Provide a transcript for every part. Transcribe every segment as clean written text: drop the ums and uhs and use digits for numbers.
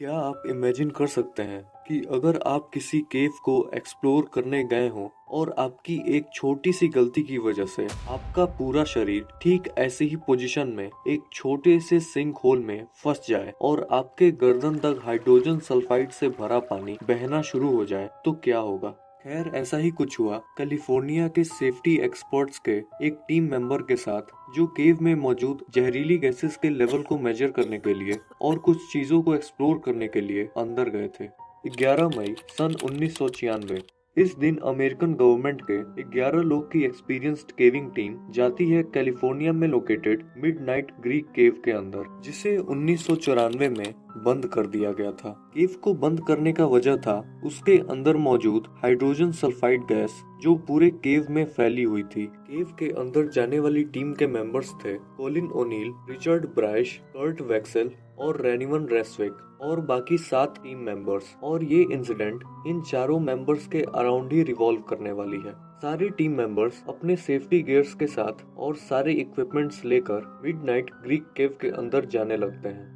क्या आप इमेजिन कर सकते हैं कि अगर आप किसी केव को एक्सप्लोर करने गए हों और आपकी एक छोटी सी गलती की वजह से आपका पूरा शरीर ठीक ऐसे ही पोजीशन में एक छोटे से सिंक होल में फंस जाए और आपके गर्दन तक हाइड्रोजन सल्फाइड से भरा पानी बहना शुरू हो जाए तो क्या होगा। खैर ऐसा ही कुछ हुआ कैलिफोर्निया के सेफ्टी एक्सपर्ट्स के एक टीम मेंबर के साथ, जो केव में मौजूद जहरीली गैसेस के लेवल को मेजर करने के लिए और कुछ चीजों को एक्सप्लोर करने के लिए अंदर गए थे। 11 मई सन 1996। इस दिन अमेरिकन गवर्नमेंट के 11 लोग की एक्सपीरियंस्ड केविंग टीम जाती है कैलिफोर्निया में लोकेटेड मिडनाइट ग्रीक केव के अंदर, जिसे 1994 में बंद कर दिया गया था। केव को बंद करने का वजह था उसके अंदर मौजूद हाइड्रोजन सल्फाइड गैस, जो पूरे केव में फैली हुई थी। केव के अंदर जाने वाली टीम के मेंबर्स थे कॉलिन ओनील, रिचर्ड ब्राइश, कर्ट वैक्सेल और रेनिवन रेस्विक और बाकी 7 टीम मेंबर्स। और ये इंसिडेंट इन चारों मेंबर्स के अराउंड ही रिवॉल्व करने वाली है। सारे टीम मेंबर्स अपने सेफ्टी गियर्स के साथ और सारे इक्विपमेंट्स लेकर मिडनाइट ग्रीक केव के अंदर जाने लगते हैं।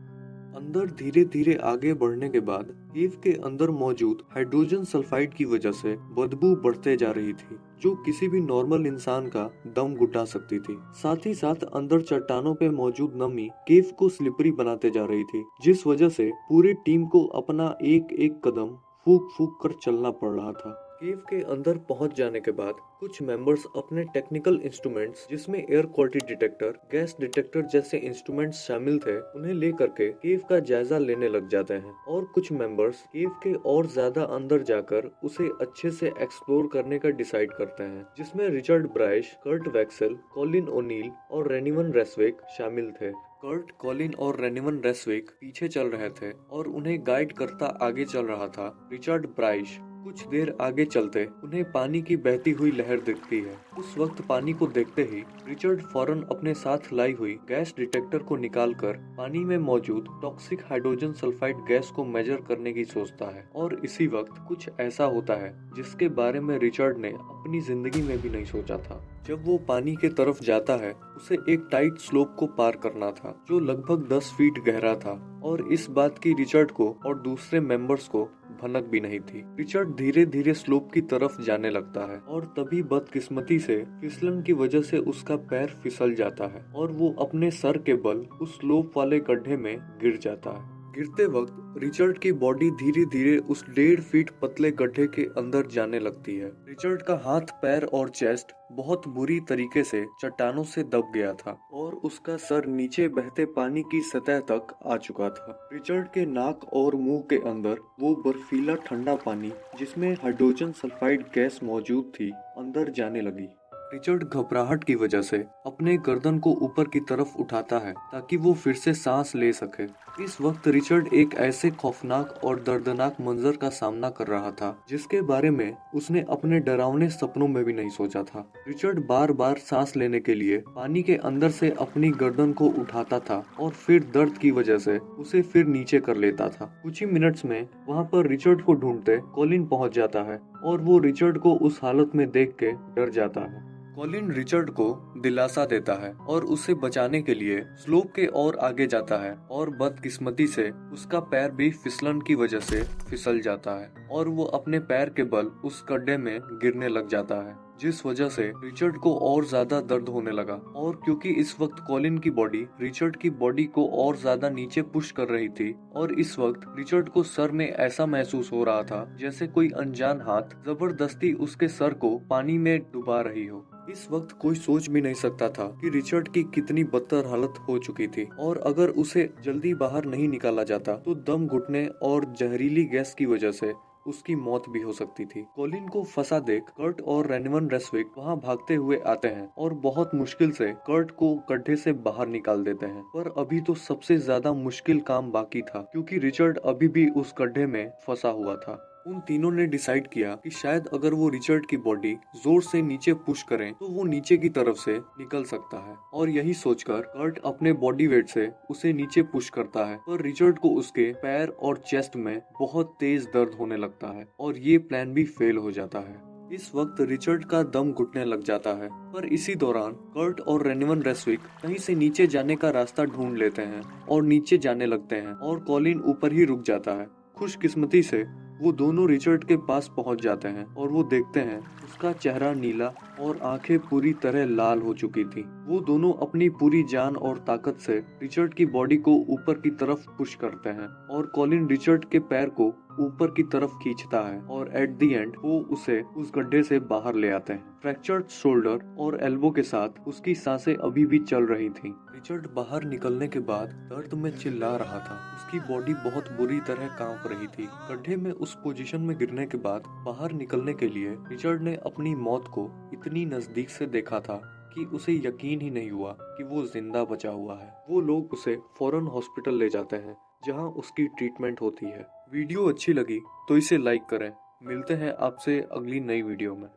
अंदर धीरे धीरे आगे बढ़ने के बाद केव के अंदर मौजूद हाइड्रोजन सल्फाइड की वजह से बदबू बढ़ते जा रही थी, जो किसी भी नॉर्मल इंसान का दम घुटा सकती थी। साथ ही साथ अंदर चट्टानों पे मौजूद नमी केव को स्लिपरी बनाते जा रही थी, जिस वजह से पूरी टीम को अपना एक एक कदम फूक फूक कर चलना पड़ रहा था। केव के अंदर पहुंच जाने के बाद कुछ मेंबर्स अपने टेक्निकल इंस्ट्रूमेंट्स, जिसमें air quality detector, gas detector जैसे इंस्ट्रूमेंट्स शामिल थे, उन्हें लेकर के केव का जायजा लेने लग जाते हैं। और कुछ मेंबर्स केव के और ज्यादा अंदर जाकर उसे अच्छे से एक्सप्लोर करने का डिसाइड करते हैं, जिसमें रिचर्ड ब्राइश, कर्ट वैक्सेल, कॉलिन ओनील और रेनिवन रेस्विक शामिल थे। कर्ट, कॉलिन और रेनिवन रेस्विक पीछे चल रहे थे और उन्हें गाइड करता आगे चल रहा था रिचर्ड ब्राइश। कुछ देर आगे चलते उन्हें पानी की बहती हुई लहर दिखती है। उस वक्त पानी को देखते ही रिचर्ड फौरन अपने साथ लाई हुई गैस डिटेक्टर को निकालकर पानी में मौजूद टॉक्सिक हाइड्रोजन सल्फाइड गैस को मेजर करने की सोचता है। और इसी वक्त कुछ ऐसा होता है जिसके बारे में रिचर्ड ने अपनी जिंदगी में भी नहीं सोचा था। जब वो पानी के तरफ जाता है, उसे एक टाइट स्लोप को पार करना था जो लगभग 10 फीट गहरा था, और इस बात की रिचर्ड को और दूसरे मेंबर्स को भनक भी नहीं थी। रिचर्ड धीरे धीरे स्लोप की तरफ जाने लगता है और तभी बदकिस्मती से फिसलन की वजह से उसका पैर फिसल जाता है और वो अपने सर के बल उस स्लोप वाले गड्ढे में गिर जाता है। गिरते वक्त रिचर्ड की बॉडी धीरे धीरे उस 1.5 फीट पतले गड्ढे के अंदर जाने लगती है। रिचर्ड का हाथ, पैर और चेस्ट बहुत बुरी तरीके से चट्टानों से दब गया था और उसका सर नीचे बहते पानी की सतह तक आ चुका था। रिचर्ड के नाक और मुंह के अंदर वो बर्फीला ठंडा पानी, जिसमें हाइड्रोजन सल्फाइड गैस मौजूद थी, अंदर जाने लगी। रिचर्ड घबराहट की वजह से अपने गर्दन को ऊपर की तरफ उठाता है ताकि वो फिर से सांस ले सके। इस वक्त रिचर्ड एक ऐसे खौफनाक और दर्दनाक मंजर का सामना कर रहा था जिसके बारे में उसने अपने डरावने सपनों में भी नहीं सोचा था। रिचर्ड बार बार सांस लेने के लिए पानी के अंदर से अपनी गर्दन को उठाता था और फिर दर्द की वजह से उसे फिर नीचे कर लेता था। कुछ ही मिनट्स में वहाँ पर रिचर्ड को ढूंढते कॉलिन पहुँच जाता है और वो रिचर्ड को उस हालत में देख के डर जाता है। कॉलिन रिचर्ड को दिलासा देता है और उसे बचाने के लिए स्लोप के और आगे जाता है, और बदकिस्मती से उसका पैर भी फिसलन की वजह से फिसल जाता है और वो अपने पैर के बल उस गड्ढे में गिरने लग जाता है, जिस वजह से रिचर्ड को और ज्यादा दर्द होने लगा। और क्योंकि इस वक्त कॉलिन की बॉडी रिचर्ड की बॉडी को और ज्यादा नीचे पुश कर रही थी, और इस वक्त रिचर्ड को सर में ऐसा महसूस हो रहा था जैसे कोई अनजान हाथ जबरदस्ती उसके सर को पानी में डुबा रही हो। इस वक्त कोई सोच भी नहीं सकता था कि रिचर्ड की कितनी बदतर हालत हो चुकी थी, और अगर उसे जल्दी बाहर नहीं निकाला जाता तो दम घुटने और जहरीली गैस की वजह से उसकी मौत भी हो सकती थी। कॉलिन को फंसा देख कर्ट और रेनिवन रेस्विक वहां भागते हुए आते हैं और बहुत मुश्किल से कर्ट को गड्ढे से बाहर निकाल देते हैं। पर अभी तो सबसे ज्यादा मुश्किल काम बाकी था, क्योंकि रिचर्ड अभी भी उस गड्ढे में फंसा हुआ था। उन तीनों ने डिसाइड किया कि शायद अगर वो रिचर्ड की बॉडी जोर से नीचे पुश करें तो वो नीचे की तरफ से निकल सकता है, और यही सोचकर कर्ट अपने बॉडी वेट से उसे नीचे पुश करता है। पर रिचर्ड को उसके पैर और चेस्ट में बहुत तेज दर्द होने लगता है और ये प्लान भी फेल हो जाता है। इस वक्त रिचर्ड का दम घुटने लग जाता है, पर इसी दौरान कर्ट और रेनिवन रेसविक कहीं से नीचे जाने का रास्ता ढूंढ लेते हैं और नीचे जाने लगते हैं और कॉलिन ऊपर ही रुक जाता है। खुशकिस्मती से वो दोनों रिचर्ड के पास पहुंच जाते हैं और वो देखते हैं उसका चेहरा नीला और आंखें पूरी तरह लाल हो चुकी थी। वो दोनों अपनी पूरी जान और ताकत से रिचर्ड की बॉडी को ऊपर की तरफ पुश करते हैं और कॉलिन रिचर्ड के पैर को ऊपर की तरफ खींचता है और एट द एंड वो उसे उस गड्ढे से बाहर ले आते हैं। फ्रैक्चर्ड शोल्डर और एल्बो के साथ उसकी सांसें अभी भी चल रही थीं। रिचर्ड बाहर निकलने के बाद दर्द में चिल्ला रहा था। उसकी बॉडी बहुत बुरी तरह कांप रही थी। गड्ढे में उस पोजीशन में गिरने के बाद बाहर निकलने के लिए रिचर्ड ने अपनी मौत को इतनी नजदीक से देखा था कि उसे यकीन ही नहीं हुआ कि वो जिंदा बचा हुआ है। वो लोग उसे फौरन हॉस्पिटल ले जाते हैं जहां उसकी ट्रीटमेंट होती है। वीडियो अच्छी लगी तो इसे लाइक करें। मिलते हैं आपसे अगली नई वीडियो में।